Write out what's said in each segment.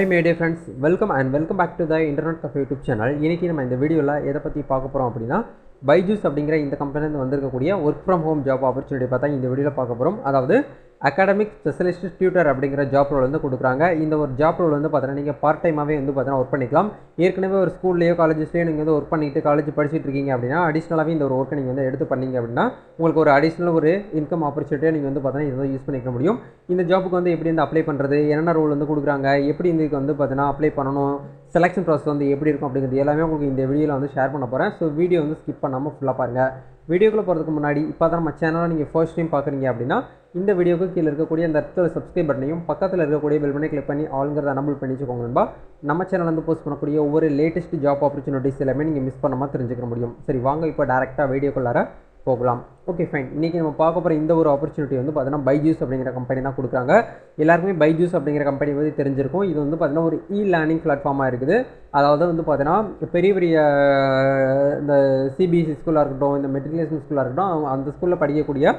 Hi my dear friends, welcome back to the Internet Cafe YouTube channel. இன்னைக்கு நம்ம இந்த வீடியோல எதை பத்தி பார்க்க போறோம் அப்படினா பைஜூஸ் அப்படிங்கற இந்த கம்பெனில இருந்து வந்திருக்கக்கூடிய work from home job opportunity பார்த்தா இந்த வீடியோல பார்க்க போறோம். அதாவது academic specialist tutor அப்படிங்கற ஜாப் ரோல் வந்து கொடுக்குறாங்க. இந்த ஒரு ஜாப் ரோல் வந்து பார்த்தீங்கன்னா நீங்க பார்ட் டைமாவே வந்து பார்த்தீங்கன்னா வர்க் பண்ணிக்கலாம். ஏற்கனவே ஒரு ஸ்கூல்லயோ காலேஜஸ்லயோ நீங்க வந்து வர்க் பண்ணிட்டு காலேஜ் படிச்சிட்டு இருக்கீங்க அப்படினா அடிஷனலாவே இந்த ஒரு வர்க் நீங்க வந்து எடுத்து பண்ணீங்க அப்படினா உங்களுக்கு ஒரு அடிஷனல் ஒரு இன்கம் ஆப்பர்சூனிட்டியை நீங்க வந்து பார்த்தீங்கன்னா இத யூஸ் பண்ணிக்க முடியும். இந்த ஜாபுக்கு வந்து எப்படி வந்து அப்ளை பண்றது, என்னென்ன ரோல் வந்து கொடுக்குறாங்க, எப்படி இதுக்கு வந்து பார்த்தீங்கன்னா அப்ளை பண்ணனும், செலக்ஷன் process வந்து எப்படி இருக்கும் அப்படிங்கிறது எல்லாமே உங்களுக்கு இந்த வீடியோல வந்து ஷேர் பண்ண போறேன். சோ வீடியோ வந்து ஸ்கிப் பண்ணாம ஃபுல்லா பாருங்க. வீடியோக்குள்ள போறதுக்கு முன்னாடி இப்போதான் நம்ம சேனலை நீங்க ஃபர்ஸ்ட் டைம் பார்க்குறீங்க அப்படினா இந்த வீடியோக்கு கீழ இருக்கக்கூடிய அந்த ரெட் சப்ஸ்கிரைப் பட்டனையும் பக்கத்துல இருக்கக்கூடிய பெல் பட்டனை கிளிக் பண்ணி ஆல்ங்கறத எனேபிள் பண்ணி வச்சுக்கோங்க நண்பா. நம்ம சேனல்ல வந்து போஸ்ட் பண்ணக்கூடிய ஒவ்வொரு லேட்டஸ்ட் ஜாப் ஆப்பர்சூனிட்டிஸ் எல்லாமே நீங்க மிஸ் பண்ணாம தெரிஞ்சுக்க முடியும். சரி வாங்க இப்போ டைரக்ட்டா வீடியோக்குள்ளார போகலாம். Okay fine. இன்னைக்கு நம்ம பார்க்க போற இந்த ஒரு ஆப்பர்சூனிட்டி வந்து பார்த்தீங்கன்னா பைஜூஸ் அப்படிங்கிற கம்பெனி தான் கொடுக்குறாங்க. எல்லாருக்குமே பைஜூஸ் அப்படிங்கிற கம்பெனி வந்து தெரிஞ்சிருக்கும். இது வந்து பார்த்தீங்கன்னா ஒரு லேர்னிங் பிளாட்ஃபார்மா இருக்குது. அதாவது வந்து பார்த்தீங்கன்னா பெரிய பெரிய இந்த சிபிஎஸ்சி ஸ்கூலா இருக்கட்டும், இந்த மெட்ரிகுலேஷன் ஸ்கூலா இருக்கட்டும், அந்த ஸ்கூல்ல படிக்கக்கூடிய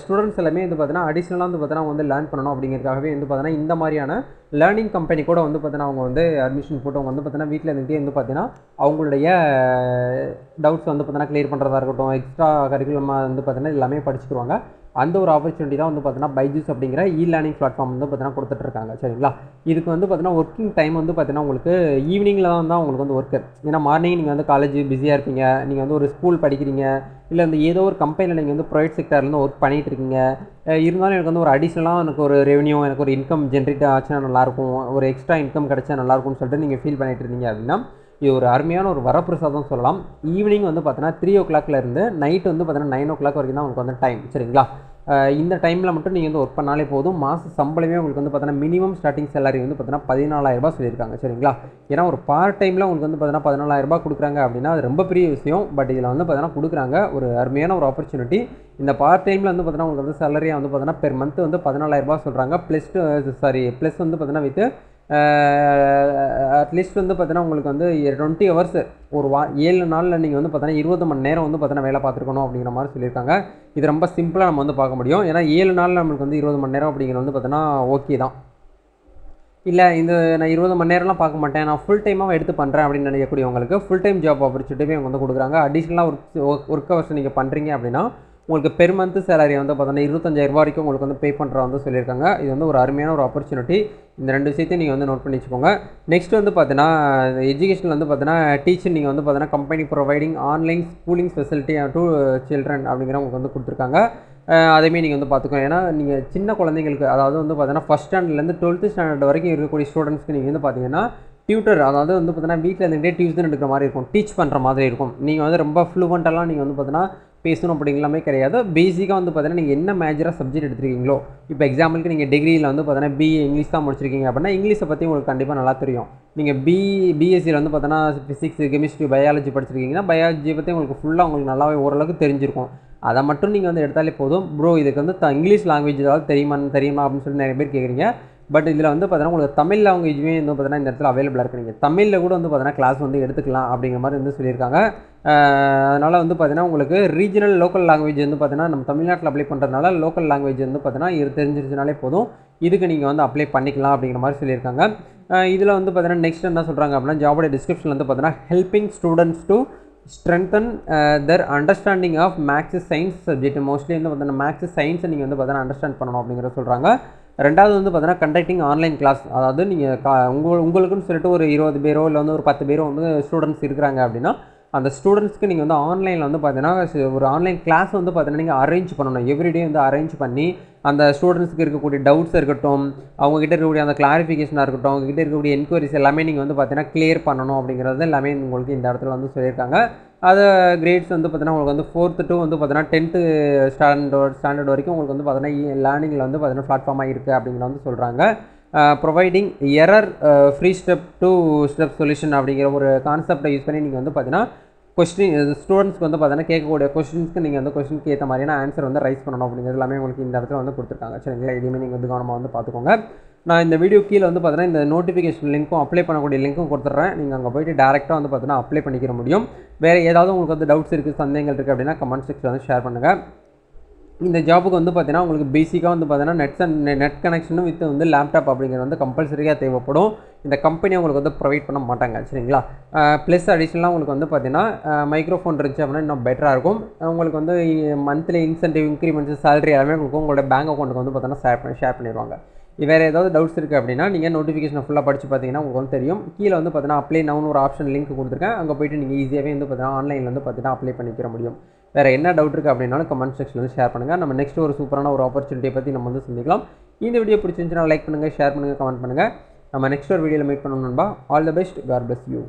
ஸ்டூடெண்ட்ஸ் எல்லாமே வந்து பார்த்தீங்கன்னா அடிஷனலாக வந்து பார்த்தீங்கன்னா அவங்க வந்து லேர்ன் பண்ணணும் அப்படிங்கிறதுக்காகவே வந்து பார்த்தீங்கன்னா இந்த மாதிரியான லேர்னிங் கம்பெனி கூட வந்து பார்த்தீங்கன்னா அவங்க வந்து அட்மிஷன் போட்டு அவங்க வந்து பார்த்தீங்கன்னா வீட்டில் இருந்துகிட்டே வந்து பார்த்தீங்கன்னா அவங்களுடைய டவுட்ஸ் வந்து பார்த்தீங்கன்னா கிளியர் பண்ணுறதா இருக்கட்டும், எக்ஸ்ட்ரா கரிக்குலமாக வந்து பார்த்தீங்கன்னா எல்லாமே படிச்சுக்குவாங்க. அந்த ஒரு ஆப்பர்ச்சுனிட்டி தான் வந்து பார்த்தீங்கன்னா பைஜூஸ் அப்படிங்கிற லேர்னிங் பிளாட்ஃபார்ம் வந்து பார்த்தீங்கன்னா கொடுத்துட்டு இருக்காங்க. சரிங்களா? இதுக்கு வந்து பார்த்தீங்கன்னா ஒர்க்கிங் டைம் வந்து பார்த்தீங்கன்னா உங்களுக்கு ஈவினிங்கில் தான் உங்களுக்கு வந்து ஒர்க்கு. ஏன்னா மார்னிங் நீங்கள் வந்து காலேஜ் பிஸியாக இருப்பீங்க, நீங்கள் வந்து ஒரு ஸ்கூல் படிக்கிறீங்க, இல்லை வந்து ஏதோ ஒரு கம்பெனியில் நீங்கள் வந்து ப்ரைவேட் செக்டர்லேருந்து ஒர்க் பண்ணிகிட்டு இருக்கீங்க. இருந்தாலும் எனக்கு வந்து ஒரு அடிஷ்னலாக எனக்கு ஒரு ரெவன்யூ, எனக்கு ஒரு இன்கம் ஜென்ரேட் ஆச்சுன்னா நல்லாயிருக்கும், ஒரு எக்ஸ்ட்ரா இன்கம் கிடைச்சா நல்லாயிருக்கும்னு சொல்லிட்டு நீங்கள் ஃபீல் பண்ணிட்டு இருந்தீங்க அப்படின்னா இது ஒரு அருமையான ஒரு வரப்பிரசாதம் சொல்லலாம். ஈவினிங் வந்து பார்த்தீங்கன்னா 3 o'clock இருந்து நைட் வந்து பார்த்தீங்கன்னா 9 o'clock வரைக்கும் தான் உங்களுக்கு வந்து டைம். சரிங்களா? இந்த டைமில் மட்டும் நீங்கள் வந்து ஒர்க் பண்ணாலே போதும். மாத சம்பளமே உங்களுக்கு வந்து பார்த்தீங்கன்னா மினிமம் ஸ்டார்டிங் சேலரி வந்து பார்த்தீங்கன்னா 14,000 ரூபாய் சொல்லியிருக்காங்க. சரிங்களா? ஏன்னா ஒரு பார்ட் டைமில் உங்களுக்கு வந்து பார்த்தீங்கன்னா 14,000 ரூபாய் கொடுக்குறாங்க அப்படின்னா அது ரொம்ப பெரிய விஷயம். பட் இதில் வந்து பார்த்தீங்கன்னா கொடுக்குறாங்க ஒரு அருமையான ஒரு ஆப்பர்ச்சுனிட்டி. இந்த பார்ட் டைமில் வந்து பார்த்தீங்கன்னா உங்களுக்கு வந்து சேலரியாக வந்து பார்த்தீங்கன்னா பெர் மந்த் வந்து 14,000 ரூபாய் சொல்கிறாங்க. ப்ளஸ் வந்து பார்த்தீங்கன்னா வித் அட்லீஸ்ட் வந்து பார்த்தீங்கன்னா உங்களுக்கு வந்து 20 ஹவர்ஸ் ஒரு 7 நாளில் நீங்கள் வந்து பார்த்தீங்கன்னா 20 மணி நேரம் வந்து பார்த்தீங்கன்னா வேலை பார்த்துருக்கணும் அப்படிங்கிற மாதிரி சொல்லியிருக்காங்க. இது ரொம்ப சிம்பிளாக நம்ம வந்து பார்க்க முடியும். ஏன்னா 7 நாளில் நம்மளுக்கு வந்து 20 மணி நேரம் அப்படிங்கிறது வந்து பார்த்தீங்கன்னா ஓகே தான். இல்லை இந்த நான் 20 மணி நேரம்லாம் பார்க்க மாட்டேன், நான் ஃபுல் டைமாக எடுத்து பண்ணுறேன் அப்படின்னு நினைக்கக்கூடியவங்களுக்கு ஃபுல் டைம் ஜாப் ஆப்பர்ச்சுனிட்டியுமே அவங்க வந்து கொடுக்குறாங்க. அடிஷ்னலாக ஒர்க் ஹவர்ஸ் நீங்கள் பண்ணுறீங்க அப்படின்னா உங்களுக்கு பெர் மந்த் சேலரி வந்து பார்த்தீங்கன்னா 25,000 ரூபாய் வரைக்கும் உங்களுக்கு வந்து பே பண்ணுற வந்து சொல்லியிருக்காங்க. இது வந்து ஒரு அருமையான ஒரு ஆப்பர்ச்சுனிட்டி. இந்த 2 விஷயத்தையும் நீங்கள் வந்து நோட் பண்ணி வச்சுக்கோங்க. நெக்ஸ்ட் வந்து பார்த்தீங்கன்னா எஜுகேஷனில் வந்து பார்த்தீங்கன்னா டீச்சர் நீங்கள் வந்து பார்த்தீங்கன்னா company providing online schooling facility to children அப்படிங்கிற உங்களுக்கு வந்து கொடுத்துருக்காங்க. அதேமாரி நீங்கள் வந்து பார்த்துக்கோங்க. ஏன்னா நீங்கள் சின்ன குழந்தைங்களுக்கு அதாவது வந்து பார்த்தீங்கன்னா ஃபஸ்ட் ஸ்டாண்டர்ட்லேருந்து 12th ஸ்டாண்டர்ட் வரைக்கும் இருக்கக்கூடிய ஸ்டூடெண்ட்ஸ்க்கு நீங்கள் வந்து பார்த்தீங்கன்னா டியூட்டர், அதாவது வந்து பார்த்தீங்கன்னா வீட்டில் இருந்துகிட்டே டியூஷன் எடுக்கிற மாதிரி இருக்கும், டீச் பண்ணுற மாதிரி இருக்கும். நீங்கள் வந்து ரொம்ப ஃப்ளூவெண்ட்டெல்லாம் நீங்கள் வந்து பார்த்தீங்கன்னா பேசணும் அப்படிங்கலாமே கிடையாது. பேசிக்காக வந்து பார்த்தீங்கன்னா நீங்கள் என்ன மேஜராக சப்ஜெக்ட் எடுத்துருக்கீங்களோ, இப்போ எக்ஸாம்பிளுக்கு நீங்கள் டிகிரியில் வந்து பார்த்தீங்கன்னா பிஏ இங்கிலீஷ் தான் முடிச்சிருக்கீங்க அப்படின்னா இங்கிலீஷை பற்றி உங்களுக்கு கண்டிப்பாக நல்லா தெரியும். நீங்கள் பிஎஸ்சியில் வந்து பார்த்தீங்கன்னா ஃபிசிக்ஸ், கெமிஸ்ட்ரி, பயாலஜி படிச்சிருக்கீங்கன்னா பயாலஜி பற்றி உங்களுக்கு ஃபுல்லாக உங்களுக்கு நல்லாவே ஓரளவுக்கு தெரிஞ்சிருக்கும். அதை மட்டும் நீங்கள் வந்து எடுத்தாலே போதும். ப்ரோ இதுக்கு வந்து இங்கிலீஷ் லாங்குவேஜ் ஏதாவது தெரியுமா அப்படின்னு சொல்லி நிறைய பேர் கேட்குறீங்க. பட் இதில் வந்து பார்த்தீங்கன்னா உங்களுக்கு தமிழ் லாங்குவேஜுமே வந்து பார்த்தீங்கன்னா இந்த இடத்துல அவைலபிளாக இருக்குது. நீங்கள் தமிழில் கூட வந்து பார்த்தீங்கன்னா கிளாஸ் வந்து எடுத்துக்கலாம் அப்படிங்கிற மாதிரி வந்து சொல்லியிருக்காங்க. அதனால் வந்து பார்த்தீங்கன்னா உங்களுக்கு ரீஜனல் லோக்கல் லாங்குவேஜ் வந்து பார்த்தீங்கன்னா நம்ம தமிழ்நாட்டில் அப்ளை பண்ணுறதுனால லோக்கல் லாங்குவேஜ் வந்து பார்த்தீங்கன்னா இது தெரிஞ்சிருச்சுனாலே போதும், இதுக்கு நீங்கள் வந்து அப்ளை பண்ணிக்கலாம் அப்படிங்கிற மாதிரி சொல்லியிருக்காங்க. இதில் வந்து பார்த்தீங்கன்னா நெக்ஸ்ட் என்ன சொல்கிறாங்க அப்படின்னா ஜாபோட டிஸ்கிரிப்ஷன் வந்து பார்த்தீங்கன்னா helping students to strengthen their understanding of maths science subject. Mostly வந்து பார்த்தீங்கன்னா மேக்ஸ் சயின்ஸை நீங்கள் வந்து பார்த்தீங்கன்னா அண்டர்ஸ்டாண்ட் பண்ணணும் அப்படிங்கிறத சொல்கிறாங்க. ரெண்டாவது வந்து பார்த்தீங்கன்னா கண்டக்டிங் ஆன்லைன் கிளாஸ், அதாவது நீங்கள் உங்களுக்குன்னு சொல்லிட்டு ஒரு 20 பேரோ இல்லை வந்து ஒரு 10 பேரோ வந்து ஸ்டூடெண்ட்ஸ் இருக்கிறாங்க அப்படின்னா அந்த ஸ்டூடெண்ட்ஸ்க்கு நீங்கள் வந்து ஆன்லைனில் வந்து பார்த்தீங்கன்னா ஒரு ஆன்லைன் கிளாஸ் வந்து பார்த்தீங்கன்னா நீங்கள் அரேஞ்ச் பண்ணணும். எவ்ரிடே வந்து அரேஞ்ச் பண்ணி அந்த ஸ்டூடெண்ட்ஸ்க்கு இருக்கக்கூடிய டவுட்ஸ் இருக்கட்டும், அவங்ககிட்ட இருக்கக்கூடிய அந்த கிளாரிஃபிகேஷனாக இருக்கட்டும், அவங்ககிட்ட இருக்கக்கூடிய என்கொயரிஸ் எல்லாமே நீங்கள் வந்து பார்த்தீங்கன்னா கிளியர் பண்ணணும் அப்படிங்கிறது எல்லாமே உங்களுக்கு இந்த இடத்துல வந்து சொல்லியிருக்காங்க. அது கிரேட்ஸ் வந்து பார்த்தீங்கன்னா உங்களுக்கு வந்து 4th to வந்து பார்த்தீங்கன்னா 10th ஸ்டாண்டர்ட் வரைக்கும் உங்களுக்கு வந்து பார்த்தீங்கன்னா லேர்னிங்கில் வந்து பார்த்தீங்கன்னா பிளாட்ஃபார்மாக இருக்குது அப்படிங்கிற வந்து சொல்கிறாங்க. Providing error free step to step solution அப்படிங்கிற ஒரு கான்செப்டை யூஸ் பண்ணி நீங்கள் வந்து பார்த்தீங்கன்னா ஸ்டூடெண்ட்ஸ்க்கு வந்து பார்த்தீங்கன்னா கேட்கக்கூடிய கொஸ்டின்ஸ்க்கு நீங்கள் வந்து கொஸ்டினுக்கு ஏற்ற மாதிரியான ஆன்சர் வந்து ரைஸ் பண்ணணும் அப்படிங்கிறது எல்லாமே உங்களுக்கு இந்த இடத்துல வந்து கொடுத்துருக்காங்க. சரிங்களா? இதுவுமே நீங்கள் வந்து கவனமாக வந்து பார்த்துக்கோங்க. நான் இந்த வீடியோ கீழே வந்து பார்த்தீங்கன்னா இந்த நோட்டிஃபிகேஷன் லிங்க்கும் அப்ளை பண்ணக்கூடிய லிங்க்கும் கொடுத்துட்றேன். நீங்கள் அங்கே போய்ட்டு டேரெக்டாக வந்து பார்த்தீங்கன்னா அப்ளை பண்ணிக்கிற முடியும். வேறு ஏதாவது உங்களுக்கு வந்து டவுட்ஸ் இருக்குது, சந்தேகங்கள் இருக்குது அப்படின்னா கமெண்ட் செக்ஷன் வந்து ஷேர் பண்ணுங்கள். இந்த ஜாபுக்கு வந்து பார்த்தீங்கன்னா உங்களுக்கு பேசிக்காக வந்து பார்த்தீங்கன்னா நெட் கனெக்ஷனும் வித் வந்து லேப்டாப் அப்படிங்கிறது வந்து கம்பல்சரியாக தேவைப்படும். இந்த கம்பெனி உங்களுக்கு வந்து ப்ரொவைட் பண்ண மாட்டாங்க சரிங்களா. ப்ளஸ் அடிஷ்னலாக உங்களுக்கு வந்து பார்த்தீங்கன்னா மைக்ரோஃபோன் இருந்துச்சு அப்படின்னா இன்னும் பெட்டராக இருக்கும். உங்களுக்கு வந்து மந்த்லி இன்சென்டிவ் இன்க்ரிமெண்ட்ஸ் சேலரி எல்லாமே உங்களுக்கு உங்களோட பேங்க் அக்கௌண்ட்டுக்கு வந்து பார்த்தீங்கன்னா ஷேர் பண்ணிடுவாங்க. வேறு ஏதாவது டவுட்ஸ் இருக்குது அப்படின்னா நீங்கள் நோட்டிஃபிகேஷனை ஃபுல்லாக படித்து பார்த்தீங்கன்னா உங்களுக்கு வந்து தெரியும். கீழே வந்து பார்த்தீங்கன்னா அப்ளை நவுன்னு ஒரு ஆப்ஷன் லிங்க் கொடுத்துருக்கேன். அங்கே போய்ட்டு நீங்கள் ஈஸியாகவே வந்து பார்த்தீங்கன்னா ஆன்லைனில் வந்து பார்த்தீங்கன்னா அப்ளை பண்ணிக்கிற முடியும். வேறு என்ன டவுட் இருக்குது அப்படின்னாலும் கமெண்ட் செக்ஷனில் வந்து ஷேர் பண்ணுங்கள். நம்ம நெக்ஸ்ட் ஒரு சூப்பரான ஒரு ஆப்பர்ச்சுனிட்டியை பற்றி நம்ம வந்து சந்திக்கலாம். இந்த வீடியோ பிடிச்சிருந்துச்சுன்னா லைக் பண்ணுங்கள், ஷேர் பண்ணுங்கள், கமெண்ட் பண்ணுங்கள். நம்ம நெக்ஸ்ட் ஒரு வீடியோவில் மீட் பண்ணணும் நண்பா. All the best. God bless you.